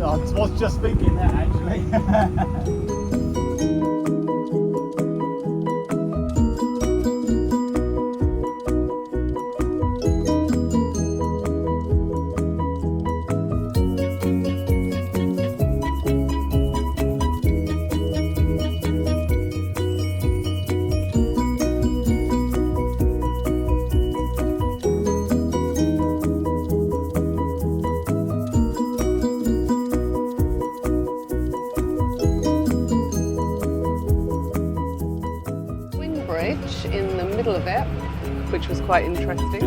I was just thinking that actually. In the middle of it, which was quite interesting.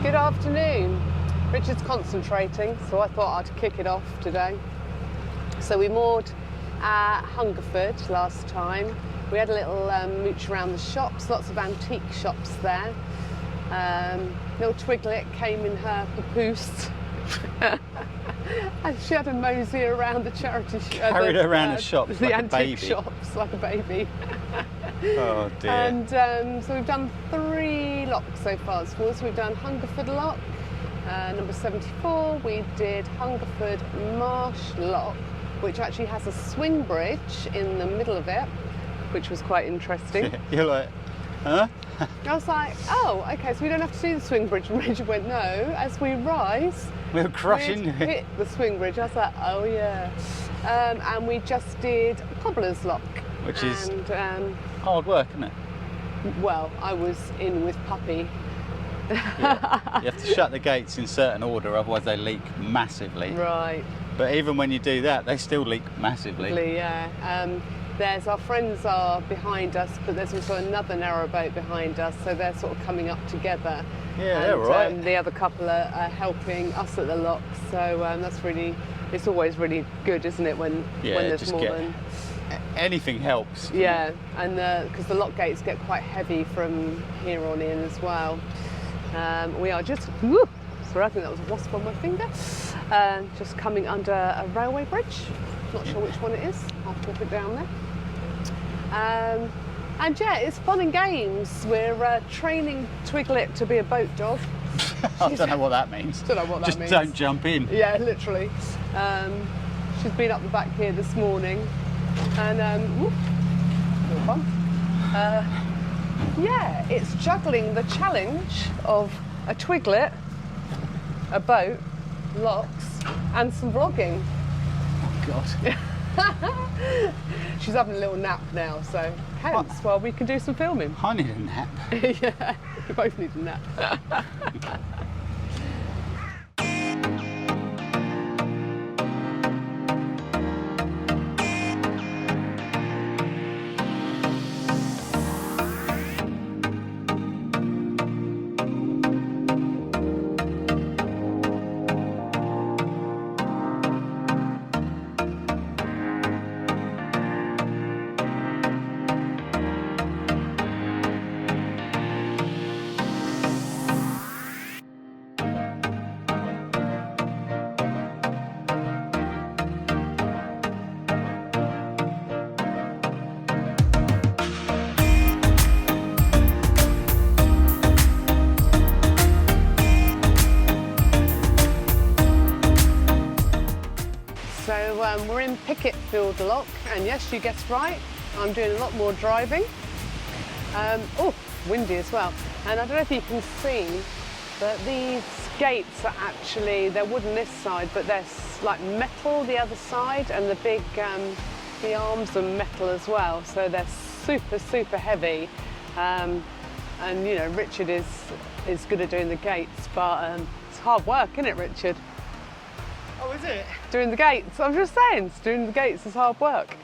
Good afternoon. Richard's concentrating, so I thought I'd kick it off today. So we moored at Hungerford last time. We had a little mooch around the shops, lots of antique shops there. Little Twiglet came in her papoose. And she had a mosey around the charity shop. Carried her around the shops the like antique a baby. shops like a baby. Oh dear. And so we've done 3 locks so far. So we've done Hungerford Lock, number 74. We did Hungerford Marsh Lock, which actually has a swing bridge in the middle of it, which was quite interesting. You're like, huh? I was like, oh, okay, so we don't have to do the swing bridge. And Richard went, no, as we rise, We'll crush into it. hit the swing bridge. I was like, oh yeah. And we just did Cobbler's Lock. Which is and, hard work, isn't it? well, I was in with Puppy. Yeah. You have to shut the gates in certain order, otherwise they leak massively. Right. But even when you do that, they still leak massively. Yeah. There's our friends are behind us, but there's also another narrowboat behind us, so they're sort of coming up together. Yeah, and, they're all right. The other couple are helping us at the lock, so that's really, it's always really good, isn't it, when there's just more than... anything helps. Yeah, and because the lock gates get quite heavy from here on in as well. We are just, whoo, sorry, I think that was a wasp on my finger, just coming under a railway bridge. Not sure which one it is, I'll pop it down there. And yeah, it's fun and games. We're training Twiglet to be a boat dog. I don't know what that means. Don't know what that means. Just don't jump in. Yeah, literally. She's been up the back here this morning, and whoop, little fun. Yeah, it's juggling the challenge of a Twiglet, a boat, locks, and some vlogging. Oh God. She's having a little nap now, so hence why we can do some filming. I need a nap. Yeah, we both need a nap. We're in Picketfield Lock, and yes, you guessed right, I'm doing a lot more driving. Oh, windy as well. And I don't know if you can see, but these gates are actually, they're wooden this side, but they're like metal the other side, and the arms are metal as well, so they're super, super heavy. And you know, Richard is good at doing the gates, but it's hard work, isn't it, Richard? Oh, is it? Doing the gates, I'm just saying, doing the gates is hard work.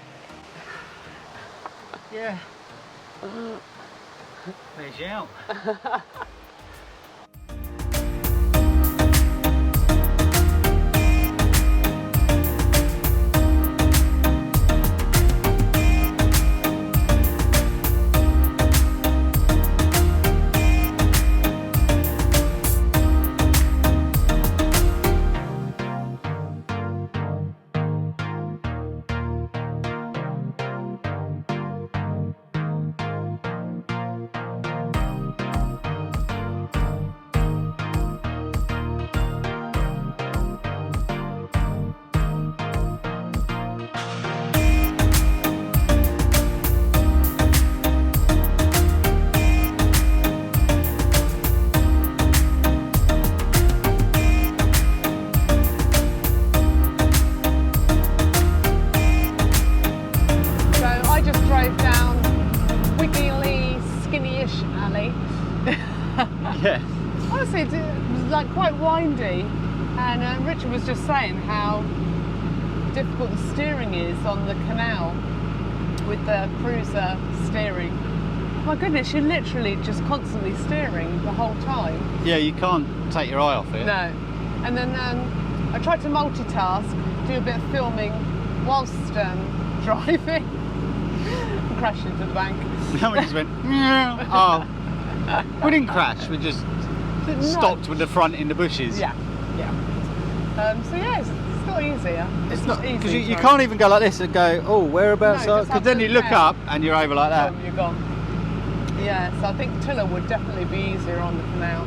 Yeah. There's you out. honestly, it was like quite windy, and Richard was just saying how difficult the steering is on the canal with the cruiser steering. My goodness, you're literally just constantly steering the whole time. Yeah, you can't take your eye off it. No. And then I tried to multitask, do a bit of filming whilst driving, and crashed into the bank. Then we just went, oh. We didn't crash, we just stopped with the front in the bushes. Yeah, yeah. So yeah, it's not easier. It's not, easy. because you can't even go like this and go, oh, whereabouts No, are, just because then you look up and you're over like that. You're gone. Yeah, so I think tiller would definitely be easier on the canal.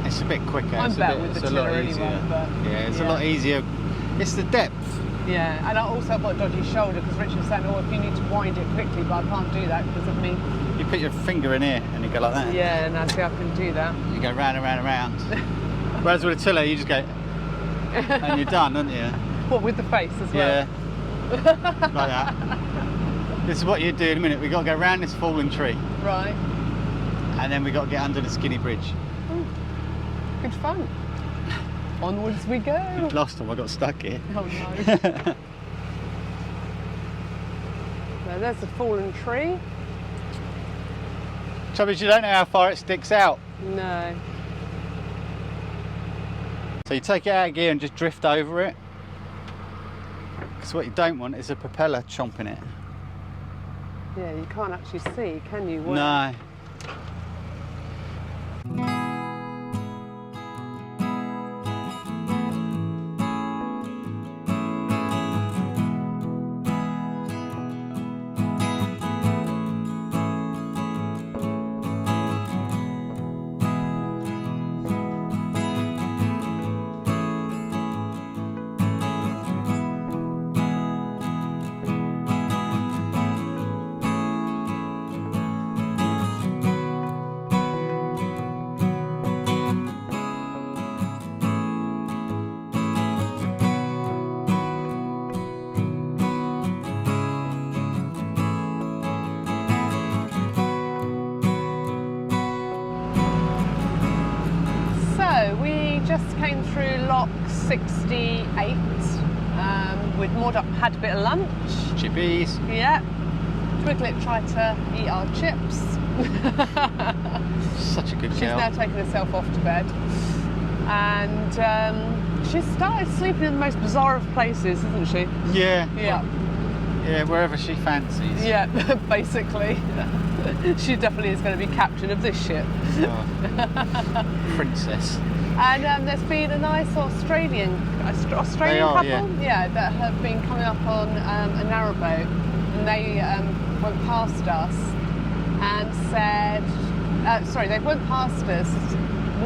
It's a bit quicker. I'm better with the it's a lot tiller easier. anyway, but yeah, it's a lot easier. It's the depth. Yeah, and I also have got a dodgy shoulder because Richard was saying, oh, if you need to wind it quickly, but I can't do that because of me. You put your finger in here and you go like that. Yeah, and I see I can do that. You go round and round and round. Whereas with a tiller, you just go, and you're done, aren't you? What, with the face as well? Yeah. Like that. This is what you do in a minute. We've got to go round this fallen tree. Right. And then we've got to get under the skinny bridge. Good fun. Onwards we go. Last time I got stuck here. Oh no. Now there's a fallen tree. Trouble is you don't know how far it sticks out. No. So you take it out of gear and just drift over it. Because what you don't want is a propeller chomping it. Yeah, you can't actually see, can you? Where? No. Just came through lock 68. We'd moored up, had a bit of lunch. Chippies. Yeah. Twiglet tried to eat our chips. Such a good She's girl. now taken herself off to bed. And she started sleeping in the most bizarre of places, isn't she? Yeah. Yeah. Yeah, wherever she fancies. Yeah, basically. She definitely is going to be captain of this ship. Oh. Princess. And there's been a nice Australian couple, yeah, that have been coming up on a narrowboat, and they went past us and said, sorry, they went past us.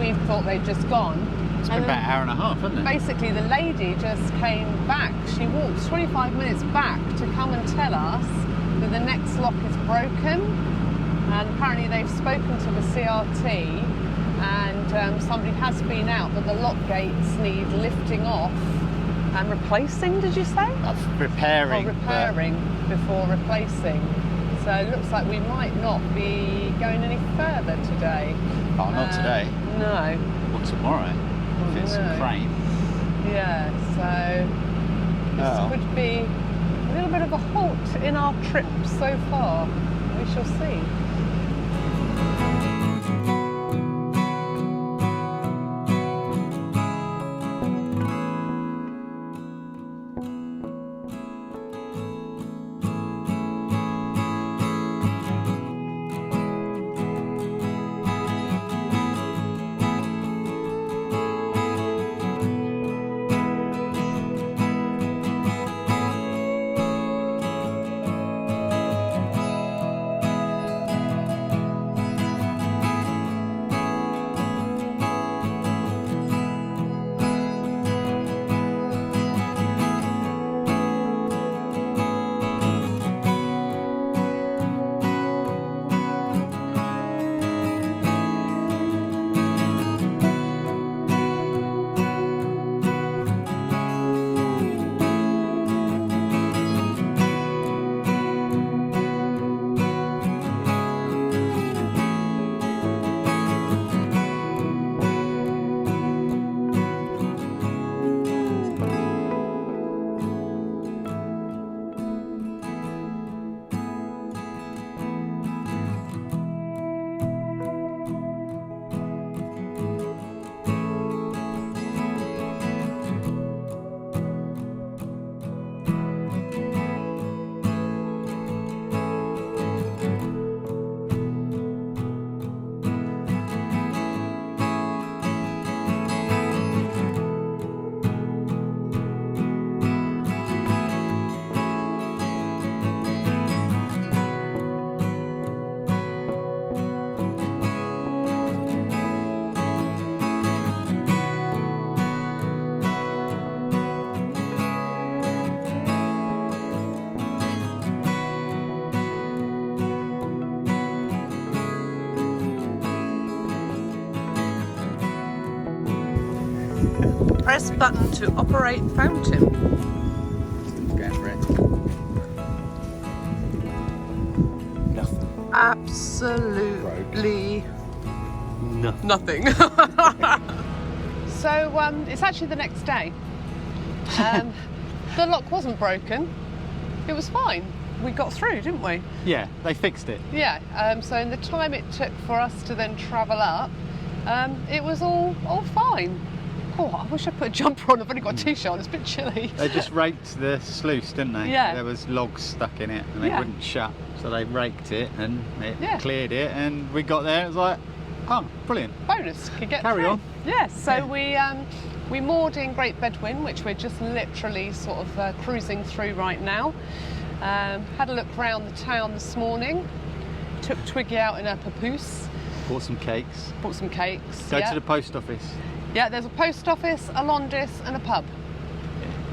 We thought they'd just gone. It's been about an hour and a half, hasn't it? Basically, the lady just came back. She walked 25 minutes back to come and tell us that the next lock is broken, and apparently they've spoken to the CRT. And somebody has been out, but the lock gates need lifting off and replacing, did you say? Repairing. Oh, repairing before replacing. So it looks like we might not be going any further today. Oh, not today. No. Or tomorrow, if it's crane. Yeah, so this could be a little bit of a halt in our trip so far. We shall see. Press button to operate fountain. It's going red. Nothing. Absolutely nothing. So it's actually the next day. The lock wasn't broken. It was fine. We got through, didn't we? Yeah, they fixed it. Yeah. So in the time it took for us to then travel up, it was all fine. Oh, I wish I put a jumper on. I've only got a t-shirt on. It's a bit chilly. They just raked the sluice, didn't they? Yeah. There was logs stuck in it and they Yeah. wouldn't shut. So they raked it and it Yeah. cleared it, and we got there. It was like, oh, brilliant. Bonus. Could get Carry through. on. Yes. So Yeah. we moored in Great Bedwin, which we're just literally sort of cruising through right now. Had a look around the town this morning. Took Twiggy out in her papoose. Bought some cakes. Bought some cakes. Go yeah. to the post office. Yeah, there's a post office, a Londis and a pub.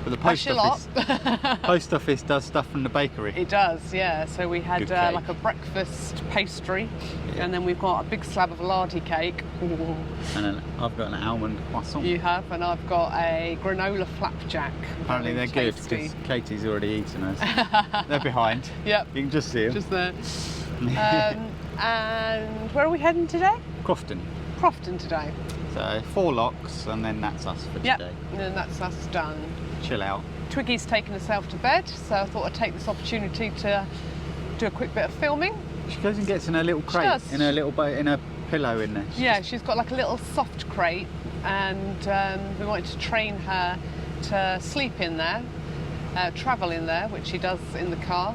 But the post That's your office, post office does stuff from the bakery. It does, yeah. So we had Good cake. like a breakfast pastry, Yeah. and then we've got a big slab of lardy cake. Ooh. And then I've got an almond croissant. You have, and I've got a granola flapjack. Apparently they're Very good tasty. because Katie's already eaten us. They're behind. Yep, You can just see them. just there. And where are we heading today? Crofton. Crofton today. So 4 locks and then that's us for Yep, today. and then that's us done. Chill out. Twiggy's taken herself to bed, so I thought I'd take this opportunity to do a quick bit of filming. She goes and gets in her little crate, does. in her little boat, in her pillow in there. Yeah, she's got like a little soft crate, and we wanted to train her to sleep in there, travel in there, which she does in the car.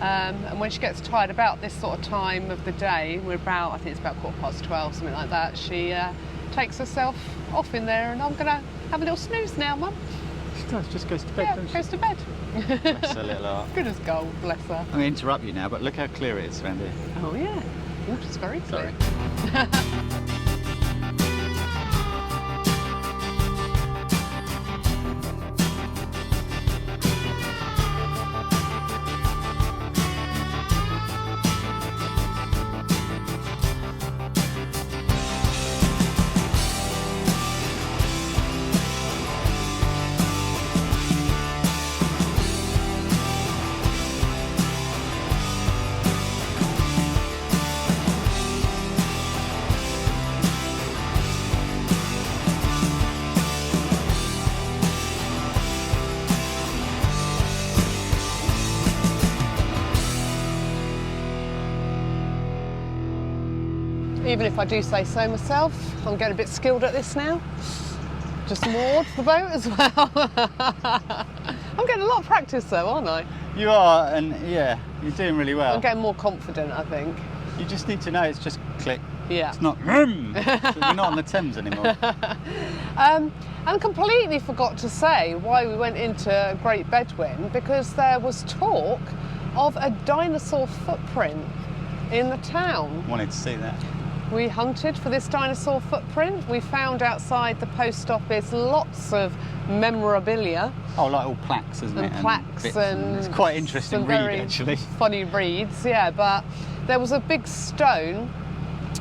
And when she gets tired, about this sort of time of the day, we're about, I think it's about 12:15, something like that, she takes herself off in there, and I'm going to have a little snooze now, Mum. She does, just goes to bed, Yeah, doesn't she? goes to bed. Bless her little heart. Good as gold, bless her. I'm going to interrupt you now, but look how clear it is around here. Oh yeah, water's very clear. Sorry. Even if I do say so myself, I'm getting a bit skilled at this now. Just moored the boat as well. I'm getting a lot of practice though, aren't I? You are, and yeah, you're doing really well. I'm getting more confident, I think. You just need to know it's just click. Yeah. It's not vroom. So you're not on the Thames anymore. And completely forgot to say why we went into Great Bedwin, because there was talk of a dinosaur footprint in the town. Wanted to see that. We hunted for this dinosaur footprint. We found outside the post office lots of memorabilia. Oh, like all plaques, isn't it? And plaques bits and it's quite interesting some read, very actually. funny reads, yeah. But there was a big stone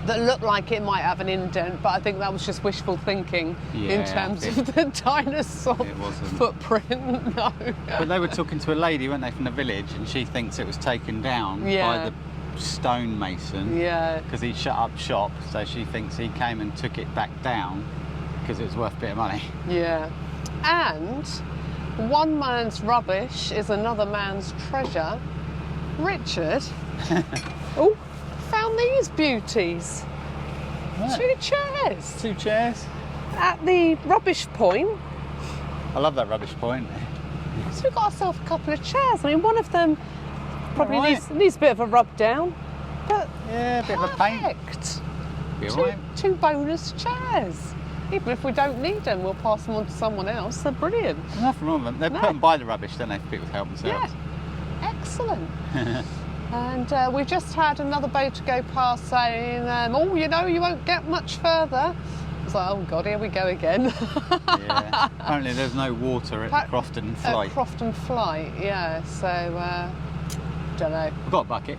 that looked like it might have an indent, but I think that was just wishful thinking in Yeah, terms it- of the dinosaur it wasn't. footprint. No. But they were talking to a lady, weren't they, from the village, and she thinks it was taken down Yeah. by the stonemason Yeah. because he shut up shop, so she thinks he came and took it back down because it was worth a bit of money. Yeah. And one man's rubbish is another man's treasure. Richard, oh, found these beauties. Right. 2 chairs 2 chairs. at the rubbish point. I love that rubbish point. So we've got ourselves a couple of chairs. I mean, one of them probably All right. needs a bit of a rub down, but Yeah, a bit of a paint. perfect. Be all Two, right. 2 bonus chairs. Even if we don't need them, we'll pass them on to someone else. They're brilliant. There's nothing wrong with them. They No. put them by the rubbish, don't they, for people to help Yeah, themselves. excellent. And we've just had another boat go past saying, oh, you know, you won't get much further. I was like, oh God, here we go again. Yeah. Apparently there's no water at Crofton Flight. At Crofton Flight, yeah. So, don't know. We've got a bucket.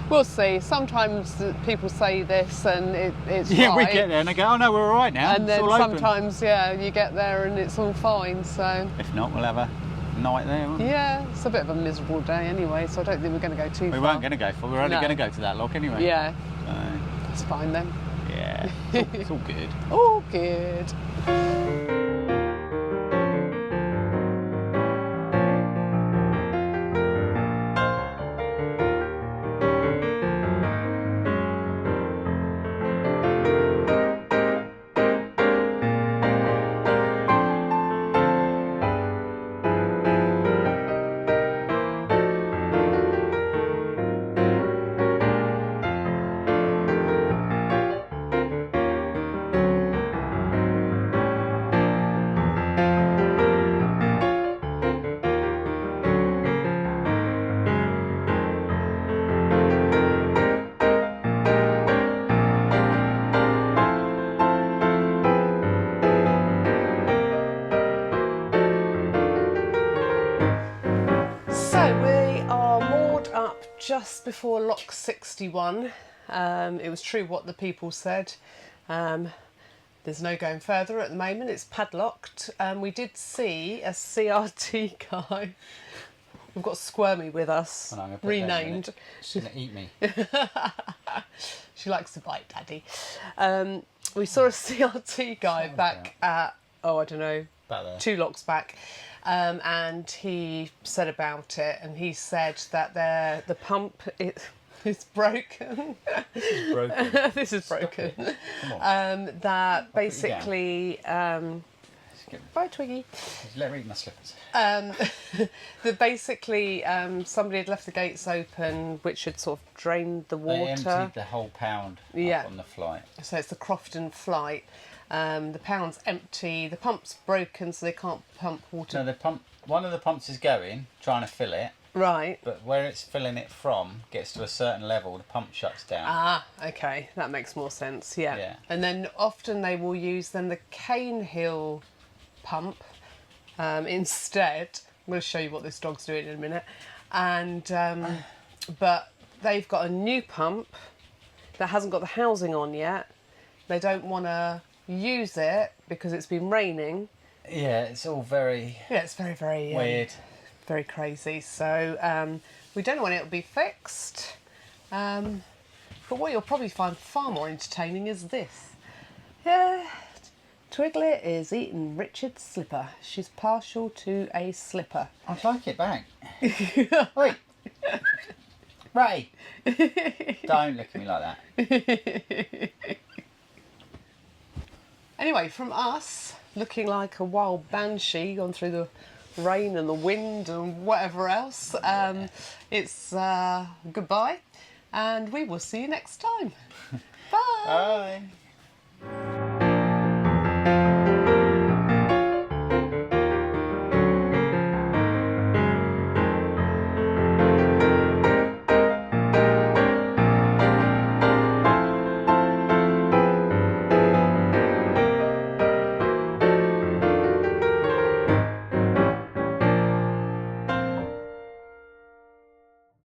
We'll see. Sometimes people say this and it's Yeah, right. we get there and they go, oh no, we're all right now. And it's then all open. sometimes, yeah, you get there and it's all fine, so... If not, we'll have a night there, won't we? Yeah, it's a bit of a miserable day anyway, so I don't think we're going to go too far. We weren't going to go for. We're only No. going to go to that lock anyway. Yeah, So, it's fine then. yeah, it's all good. All good. Just before lock 61. It was true what the people said. There's no going further at the moment, it's padlocked. We did see a CRT guy. We've got Squirmy with us, renamed. She's going to eat me. She likes to bite Daddy. We saw a CRT guy back at, I don't know, Back there. 2 locks back. And he said about it, and he said that the pump is broken. This is broken. This is broken. Come on. That basically, bye Twiggy. Let her eat my slippers. That basically somebody had left the gates open, which had sort of drained the water. They emptied the whole pound up on the flight. So it's the Crofton Flight. The pound's empty, the pump's broken, so they can't pump water. No, one of the pumps is going, trying to fill it. Right. But where it's filling it from gets to a certain level, the pump shuts down. Ah, okay, that makes more sense. Yeah. And then often they will use then the cane hill pump instead. I'm going to show you what this dog's doing in a minute. And but they've got a new pump that hasn't got the housing on yet. They don't want to use it because it's been raining. Yeah, it's all very... Yeah, it's very, very... weird. Very crazy. So we don't know when it'll be fixed. But what you'll probably find far more entertaining is this. Twiglet is eating Richard's slipper. She's partial to a slipper. I'd like it back. Wait. Ray. Don't look at me like that. Anyway, from us, looking like a wild banshee gone through the rain and the wind and whatever else, it's goodbye, and we will see you next time. Bye. Bye.